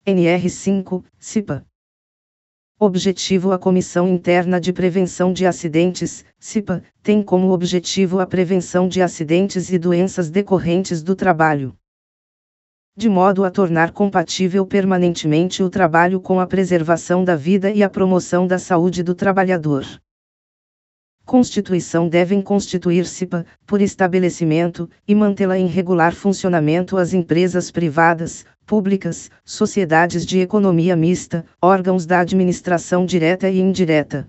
NR5, CIPA. Objetivo: a Comissão Interna de Prevenção de Acidentes, CIPA, tem como objetivo a prevenção de acidentes e doenças decorrentes do trabalho, de modo a tornar compatível permanentemente o trabalho com a preservação da vida e a promoção da saúde do trabalhador. Constituição: devem constituir CIPA, por estabelecimento, e mantê-la em regular funcionamento as empresas privadas, públicas, sociedades de economia mista, órgãos da administração direta e indireta,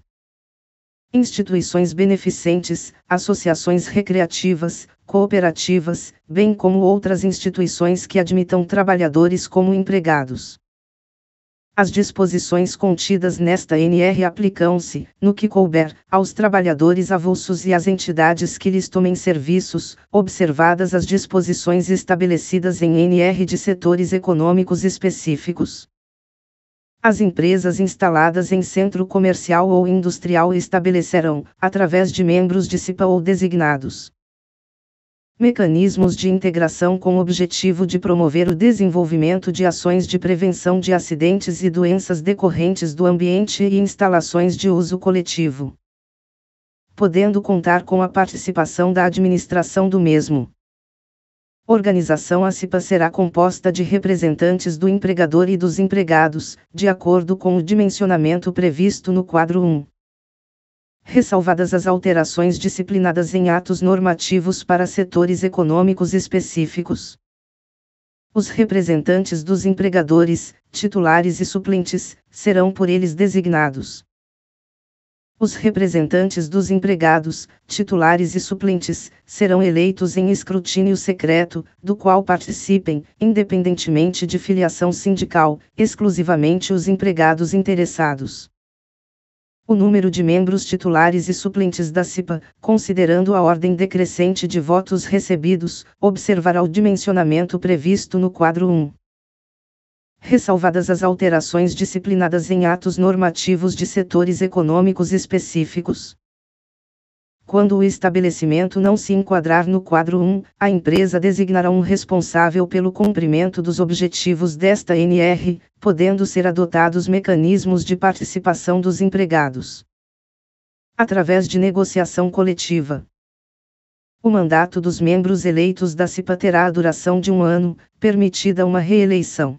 instituições beneficentes, associações recreativas, cooperativas, bem como outras instituições que admitam trabalhadores como empregados. As disposições contidas nesta NR aplicam-se, no que couber, aos trabalhadores avulsos e às entidades que lhes tomem serviços, observadas as disposições estabelecidas em NR de setores econômicos específicos. As empresas instaladas em centro comercial ou industrial estabelecerão, através de membros de CIPA ou designados, mecanismos de integração com o objetivo de promover o desenvolvimento de ações de prevenção de acidentes e doenças decorrentes do ambiente e instalações de uso coletivo, podendo contar com a participação da administração do mesmo. Organização: a CIPA será composta de representantes do empregador e dos empregados, de acordo com o dimensionamento previsto no quadro 1. Ressalvadas as alterações disciplinadas em atos normativos para setores econômicos específicos. Os representantes dos empregadores, titulares e suplentes, serão por eles designados. Os representantes dos empregados, titulares e suplentes, serão eleitos em escrutínio secreto, do qual participem, independentemente de filiação sindical, exclusivamente os empregados interessados. O número de membros titulares e suplentes da CIPA, considerando a ordem decrescente de votos recebidos, observará o dimensionamento previsto no quadro 1. Ressalvadas as alterações disciplinadas em atos normativos de setores econômicos específicos. Quando o estabelecimento não se enquadrar no quadro 1, a empresa designará um responsável pelo cumprimento dos objetivos desta NR, podendo ser adotados mecanismos de participação dos empregados, através de negociação coletiva. O mandato dos membros eleitos da CIPA terá a duração de 1 ano, permitida uma reeleição.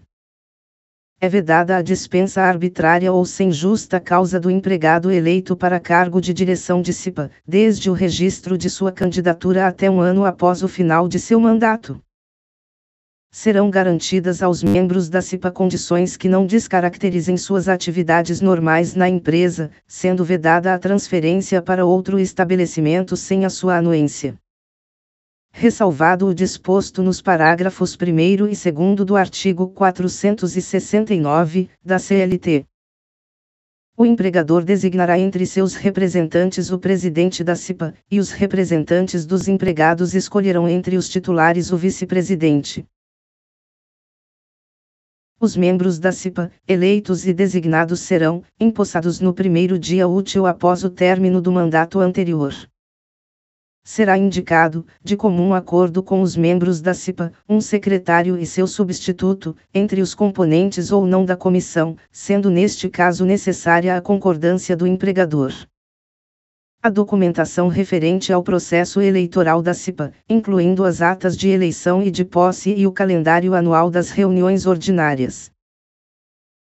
É vedada a dispensa arbitrária ou sem justa causa do empregado eleito para cargo de direção de CIPA, desde o registro de sua candidatura até 1 ano após o final de seu mandato. Serão garantidas aos membros da CIPA condições que não descaracterizem suas atividades normais na empresa, sendo vedada a transferência para outro estabelecimento sem a sua anuência. Ressalvado o disposto nos parágrafos 1º e 2º do artigo 469, da CLT. O empregador designará entre seus representantes o presidente da CIPA, e os representantes dos empregados escolherão entre os titulares o vice-presidente. Os membros da CIPA, eleitos e designados serão, empossados no primeiro dia útil após o término do mandato anterior. Será indicado, de comum acordo com os membros da CIPA, um secretário e seu substituto, entre os componentes ou não da comissão, sendo neste caso necessária a concordância do empregador. A documentação referente ao processo eleitoral da CIPA, incluindo as atas de eleição e de posse e o calendário anual das reuniões ordinárias,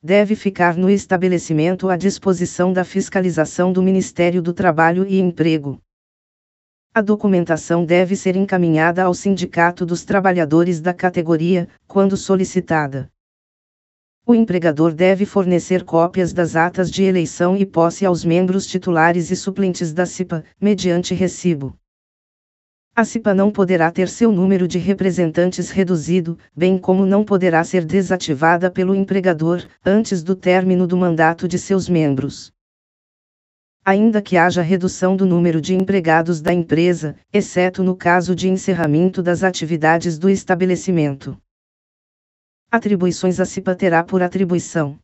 deve ficar no estabelecimento à disposição da fiscalização do Ministério do Trabalho e Emprego. A documentação deve ser encaminhada ao Sindicato dos Trabalhadores da categoria, quando solicitada. O empregador deve fornecer cópias das atas de eleição e posse aos membros titulares e suplentes da CIPA, mediante recibo. A CIPA não poderá ter seu número de representantes reduzido, bem como não poderá ser desativada pelo empregador, antes do término do mandato de seus membros. Ainda que haja redução do número de empregados da empresa, exceto no caso de encerramento das atividades do estabelecimento. Atribuições: a CIPA terá por atribuição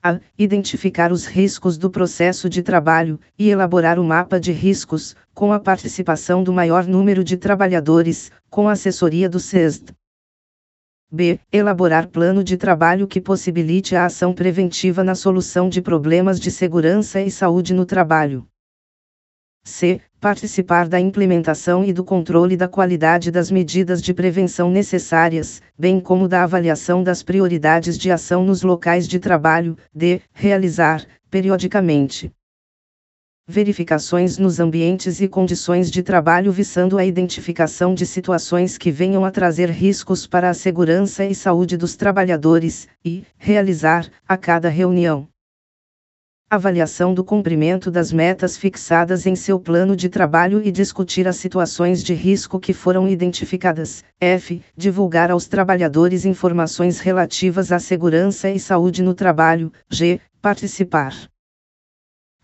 a. Identificar os riscos do processo de trabalho, e elaborar o mapa de riscos, com a participação do maior número de trabalhadores, com a assessoria do CESD. b. Elaborar plano de trabalho que possibilite a ação preventiva na solução de problemas de segurança e saúde no trabalho. C. Participar da implementação e do controle da qualidade das medidas de prevenção necessárias, bem como da avaliação das prioridades de ação nos locais de trabalho. D. Realizar, periodicamente, verificações nos ambientes e condições de trabalho visando a identificação de situações que venham a trazer riscos para a segurança e saúde dos trabalhadores, e realizar, a cada reunião, avaliação do cumprimento das metas fixadas em seu plano de trabalho e discutir as situações de risco que foram identificadas. F. Divulgar aos trabalhadores informações relativas à segurança e saúde no trabalho. G. Participar,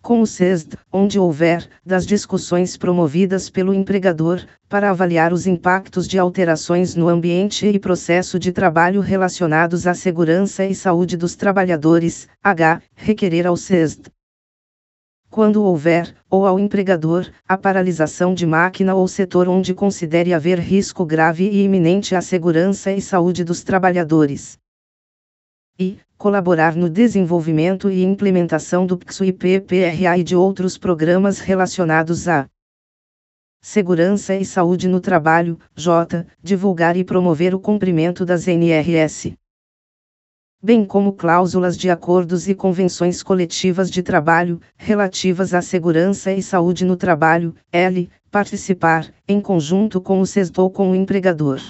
com o CESD, onde houver, das discussões promovidas pelo empregador, para avaliar os impactos de alterações no ambiente e processo de trabalho relacionados à segurança e saúde dos trabalhadores. H. Requerer ao CESD, quando houver, ou ao empregador, a paralisação de máquina ou setor onde considere haver risco grave e iminente à segurança e saúde dos trabalhadores. E colaborar no desenvolvimento e implementação do PSU-PPRA e de outros programas relacionados à segurança e saúde no trabalho. J. Divulgar e promover o cumprimento das NRS, bem como cláusulas de acordos e convenções coletivas de trabalho, relativas à segurança e saúde no trabalho. L. Participar, em conjunto com o CESD ou com o empregador,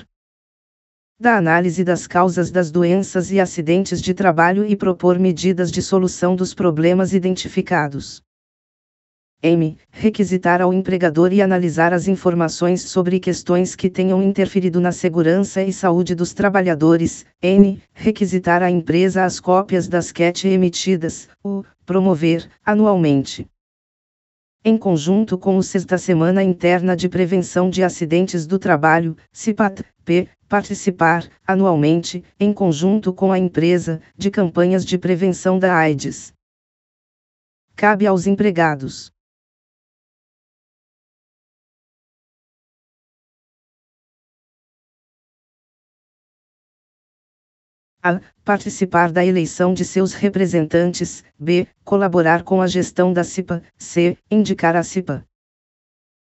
da análise das causas das doenças e acidentes de trabalho e propor medidas de solução dos problemas identificados. M. Requisitar ao empregador e analisar as informações sobre questões que tenham interferido na segurança e saúde dos trabalhadores. N. Requisitar à empresa as cópias das CAT emitidas. U. Promover, anualmente, em conjunto com o CES da Semana Interna de Prevenção de Acidentes do Trabalho, CIPAT. P. Participar, anualmente, em conjunto com a empresa, de campanhas de prevenção da AIDS. Cabe aos empregados: a. Participar da eleição de seus representantes. B. Colaborar com a gestão da CIPA. C. Indicar a CIPA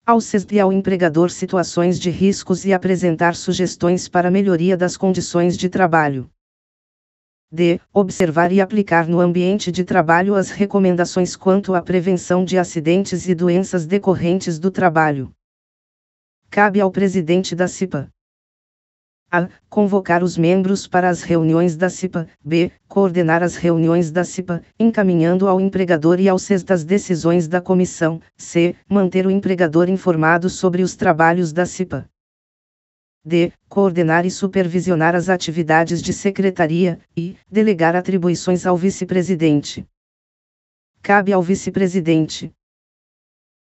ao CESD e ao empregador situações de riscos e apresentar sugestões para melhoria das condições de trabalho. D. Observar e aplicar no ambiente de trabalho as recomendações quanto à prevenção de acidentes e doenças decorrentes do trabalho. Cabe ao presidente da CIPA: a. Convocar os membros para as reuniões da CIPA. B. Coordenar as reuniões da CIPA, encaminhando ao empregador e ao CESD as decisões da comissão. C. Manter o empregador informado sobre os trabalhos da CIPA. D. Coordenar e supervisionar as atividades de secretaria, e delegar atribuições ao vice-presidente. Cabe ao vice-presidente: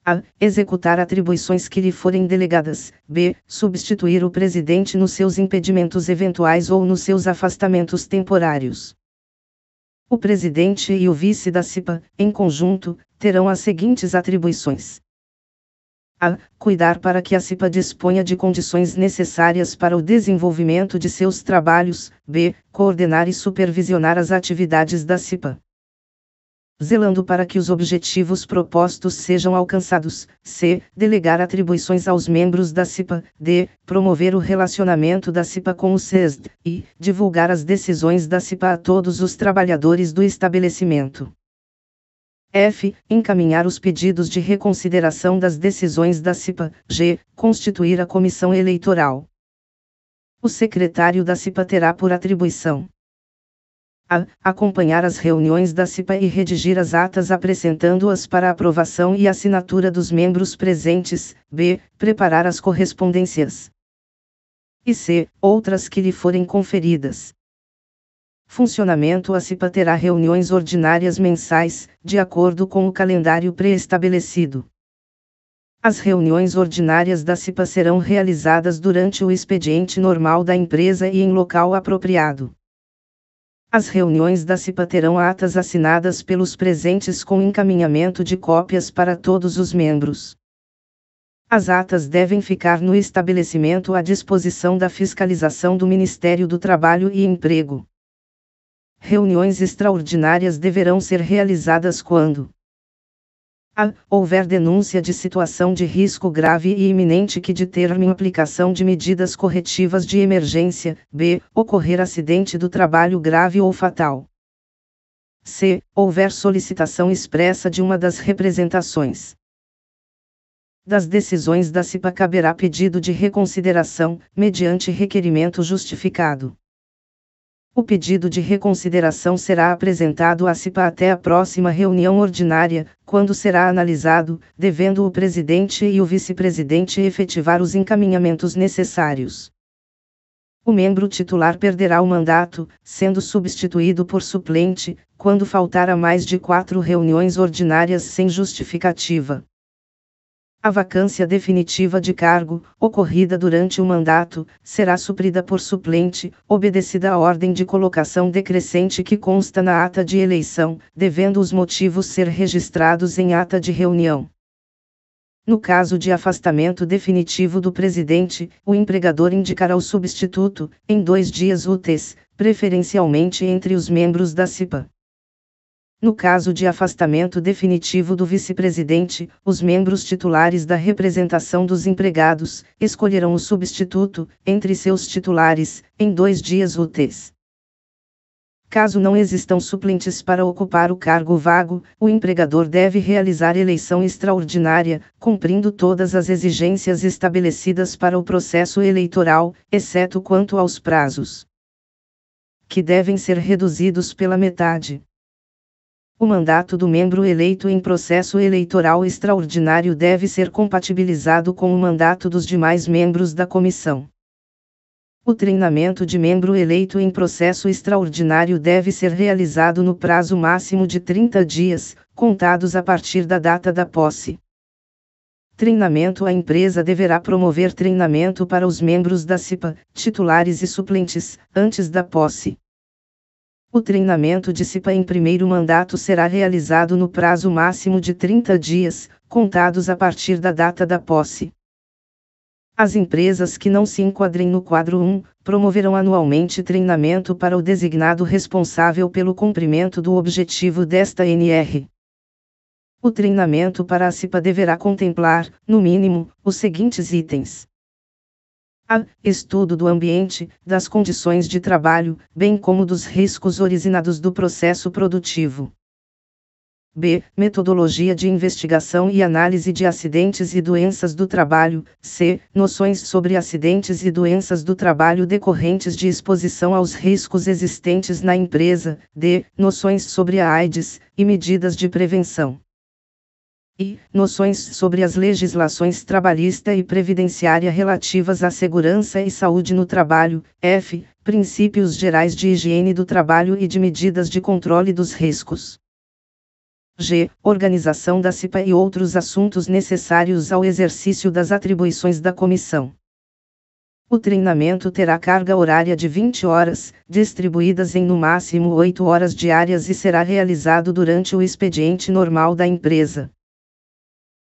a. Executar atribuições que lhe forem delegadas. B. Substituir o presidente nos seus impedimentos eventuais ou nos seus afastamentos temporários. O presidente e o vice da CIPA, em conjunto, terão as seguintes atribuições: a. Cuidar para que a CIPA disponha de condições necessárias para o desenvolvimento de seus trabalhos. B. Coordenar e supervisionar as atividades da CIPA, zelando para que os objetivos propostos sejam alcançados. C. Delegar atribuições aos membros da CIPA. D. Promover o relacionamento da CIPA com o CESD, e divulgar as decisões da CIPA a todos os trabalhadores do estabelecimento. F. Encaminhar os pedidos de reconsideração das decisões da CIPA. G. Constituir a comissão eleitoral. O secretário da CIPA terá por atribuição: a. Acompanhar as reuniões da CIPA e redigir as atas apresentando-as para aprovação e assinatura dos membros presentes. B. Preparar as correspondências. E C. Outras que lhe forem conferidas. Funcionamento: a CIPA terá reuniões ordinárias mensais, de acordo com o calendário pré-estabelecido. As reuniões ordinárias da CIPA serão realizadas durante o expediente normal da empresa e em local apropriado. As reuniões da CIPA terão atas assinadas pelos presentes com encaminhamento de cópias para todos os membros. As atas devem ficar no estabelecimento à disposição da fiscalização do Ministério do Trabalho e Emprego. Reuniões extraordinárias deverão ser realizadas quando a. Houver denúncia de situação de risco grave e iminente que determine a aplicação de medidas corretivas de emergência. B. Ocorrer acidente do trabalho grave ou fatal. C. Houver solicitação expressa de uma das representações das decisões da CIPA, caberá pedido de reconsideração, mediante requerimento justificado. O pedido de reconsideração será apresentado à CIPA até a próxima reunião ordinária, quando será analisado, devendo o presidente e o vice-presidente efetivar os encaminhamentos necessários. O membro titular perderá o mandato, sendo substituído por suplente, quando faltar a mais de 4 reuniões ordinárias sem justificativa. A vacância definitiva de cargo, ocorrida durante o mandato, será suprida por suplente, obedecida a ordem de colocação decrescente que consta na ata de eleição, devendo os motivos ser registrados em ata de reunião. No caso de afastamento definitivo do presidente, o empregador indicará o substituto, em 2 dias úteis, preferencialmente entre os membros da CIPA. No caso de afastamento definitivo do vice-presidente, os membros titulares da representação dos empregados escolherão o substituto, entre seus titulares, em 2 dias úteis. Caso não existam suplentes para ocupar o cargo vago, o empregador deve realizar eleição extraordinária, cumprindo todas as exigências estabelecidas para o processo eleitoral, exceto quanto aos prazos, que devem ser reduzidos pela metade. O mandato do membro eleito em processo eleitoral extraordinário deve ser compatibilizado com o mandato dos demais membros da comissão. O treinamento de membro eleito em processo extraordinário deve ser realizado no prazo máximo de 30 dias, contados a partir da data da posse. Treinamento: a empresa deverá promover treinamento para os membros da CIPA, titulares e suplentes, antes da posse. O treinamento de CIPA em primeiro mandato será realizado no prazo máximo de 30 dias, contados a partir da data da posse. As empresas que não se enquadrem no quadro 1, promoverão anualmente treinamento para o designado responsável pelo cumprimento do objetivo desta NR. O treinamento para a CIPA deverá contemplar, no mínimo, os seguintes itens: a. Estudo do ambiente, das condições de trabalho, bem como dos riscos originados do processo produtivo. B. Metodologia de investigação e análise de acidentes e doenças do trabalho. C. Noções sobre acidentes e doenças do trabalho decorrentes de exposição aos riscos existentes na empresa. D. Noções sobre a AIDS, e medidas de prevenção. E. Noções sobre as legislações trabalhista e previdenciária relativas à segurança e saúde no trabalho. F. Princípios gerais de higiene do trabalho e de medidas de controle dos riscos. G. Organização da CIPA e outros assuntos necessários ao exercício das atribuições da comissão. O treinamento terá carga horária de 20 horas, distribuídas em no máximo 8 horas diárias, e será realizado durante o expediente normal da empresa.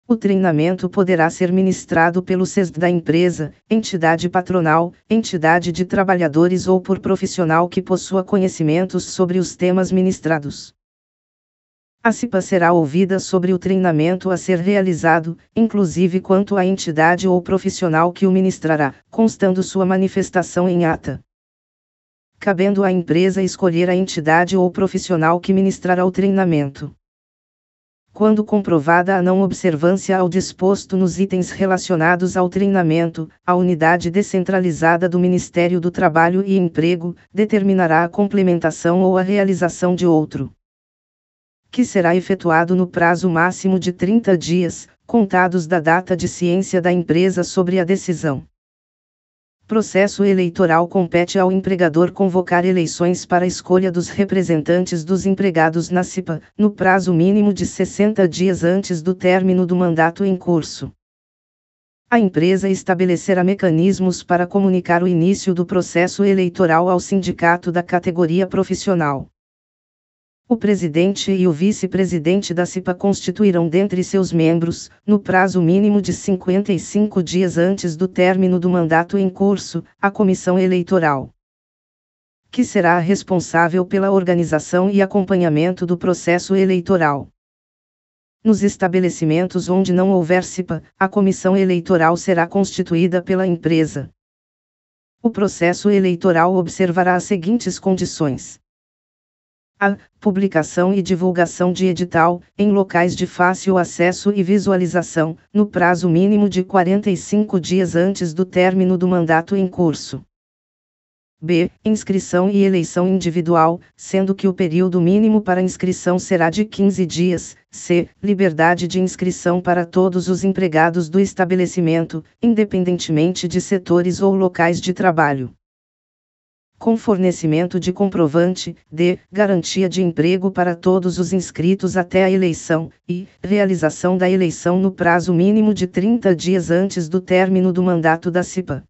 O treinamento poderá ser ministrado pelo CESD da empresa, entidade patronal, entidade de trabalhadores ou por profissional que possua conhecimentos sobre os temas ministrados. A CIPA será ouvida sobre o treinamento a ser realizado, inclusive quanto à entidade ou profissional que o ministrará, constando sua manifestação em ata. Cabendo à empresa escolher a entidade ou profissional que ministrará o treinamento. Quando comprovada a não observância ao disposto nos itens relacionados ao treinamento, a unidade descentralizada do Ministério do Trabalho e Emprego determinará a complementação ou a realização de outro, que será efetuado no prazo máximo de 30 dias, contados da data de ciência da empresa sobre a decisão. Processo eleitoral: compete ao empregador convocar eleições para a escolha dos representantes dos empregados na CIPA, no prazo mínimo de 60 dias antes do término do mandato em curso. A empresa estabelecerá mecanismos para comunicar o início do processo eleitoral ao sindicato da categoria profissional. O presidente e o vice-presidente da CIPA constituirão dentre seus membros, no prazo mínimo de 55 dias antes do término do mandato em curso, a comissão eleitoral, que será responsável pela organização e acompanhamento do processo eleitoral. Nos estabelecimentos onde não houver CIPA, a comissão eleitoral será constituída pela empresa. O processo eleitoral observará as seguintes condições: a publicação e divulgação de edital, em locais de fácil acesso e visualização, no prazo mínimo de 45 dias antes do término do mandato em curso. B. Inscrição e eleição individual, sendo que o período mínimo para inscrição será de 15 dias. C. Liberdade de inscrição para todos os empregados do estabelecimento, independentemente de setores ou locais de trabalho, com fornecimento de comprovante. D. Garantia de emprego para todos os inscritos até a eleição, e realização da eleição no prazo mínimo de 30 dias antes do término do mandato da CIPA.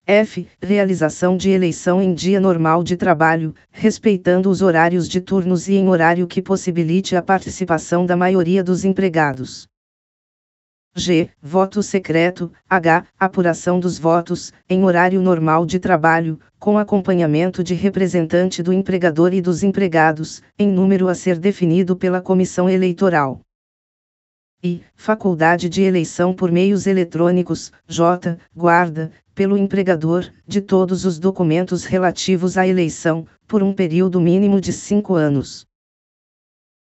F. Realização de eleição em dia normal de trabalho, respeitando os horários de turnos e em horário que possibilite a participação da maioria dos empregados. G. Voto secreto. H. Apuração dos votos, em horário normal de trabalho, com acompanhamento de representante do empregador e dos empregados, em número a ser definido pela comissão eleitoral. I. Faculdade de eleição por meios eletrônicos. J. Guarda, pelo empregador, de todos os documentos relativos à eleição, por um período mínimo de 5 anos.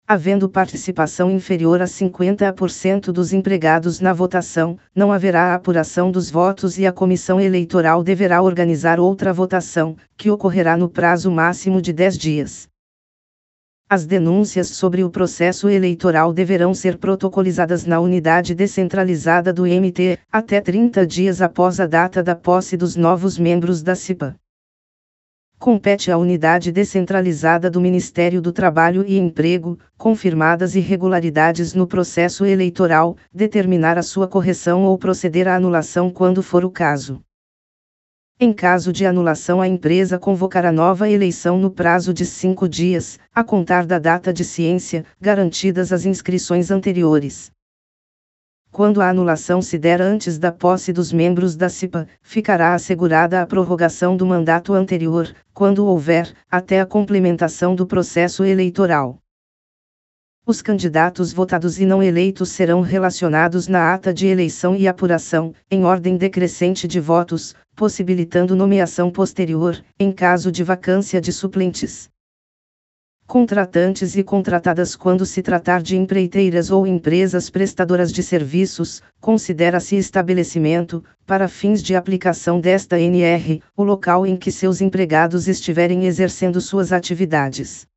Havendo participação inferior a 50% dos empregados na votação, não haverá apuração dos votos e a comissão eleitoral deverá organizar outra votação, que ocorrerá no prazo máximo de 10 dias. As denúncias sobre o processo eleitoral deverão ser protocolizadas na unidade descentralizada do MT, até 30 dias após a data da posse dos novos membros da CIPA. Compete à unidade descentralizada do Ministério do Trabalho e Emprego, confirmadas irregularidades no processo eleitoral, determinar a sua correção ou proceder à anulação quando for o caso. Em caso de anulação, a empresa convocará nova eleição no prazo de 5 dias, a contar da data de ciência, garantidas as inscrições anteriores. Quando a anulação se der antes da posse dos membros da CIPA, ficará assegurada a prorrogação do mandato anterior, quando houver, até a complementação do processo eleitoral. Os candidatos votados e não eleitos serão relacionados na ata de eleição e apuração, em ordem decrescente de votos, possibilitando nomeação posterior, em caso de vacância de suplentes. Contratantes e contratadas. Quando se tratar de empreiteiras ou empresas prestadoras de serviços, considera-se estabelecimento, para fins de aplicação desta NR, o local em que seus empregados estiverem exercendo suas atividades.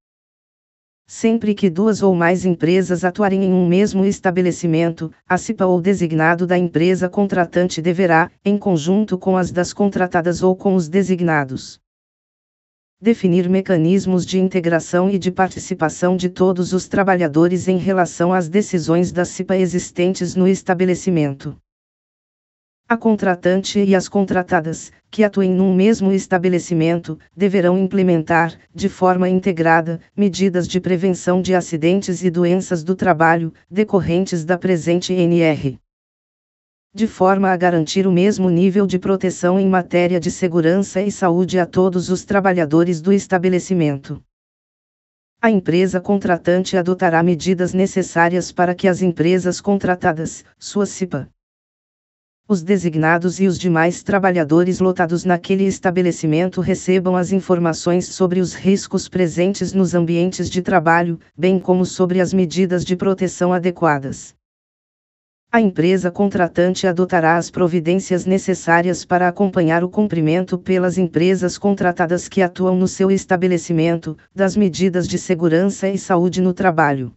Sempre que duas ou mais empresas atuarem em um mesmo estabelecimento, a CIPA ou designado da empresa contratante deverá, em conjunto com as das contratadas ou com os designados, definir mecanismos de integração e de participação de todos os trabalhadores em relação às decisões da CIPA existentes no estabelecimento. A contratante e as contratadas, que atuem num mesmo estabelecimento, deverão implementar, de forma integrada, medidas de prevenção de acidentes e doenças do trabalho, decorrentes da presente NR, de forma a garantir o mesmo nível de proteção em matéria de segurança e saúde a todos os trabalhadores do estabelecimento. A empresa contratante adotará medidas necessárias para que as empresas contratadas, sua CIPA, os designados e os demais trabalhadores lotados naquele estabelecimento recebam as informações sobre os riscos presentes nos ambientes de trabalho, bem como sobre as medidas de proteção adequadas. A empresa contratante adotará as providências necessárias para acompanhar o cumprimento pelas empresas contratadas que atuam no seu estabelecimento, das medidas de segurança e saúde no trabalho.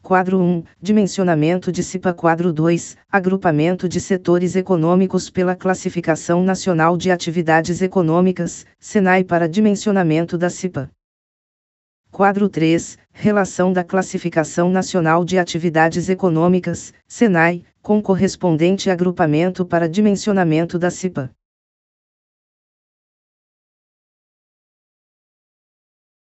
Quadro 1. Dimensionamento de CIPA. Quadro 2. Agrupamento de setores econômicos pela Classificação Nacional de Atividades Econômicas, SENAI, para dimensionamento da CIPA. Quadro 3. Relação da Classificação Nacional de Atividades Econômicas, SENAI, com correspondente agrupamento para dimensionamento da CIPA.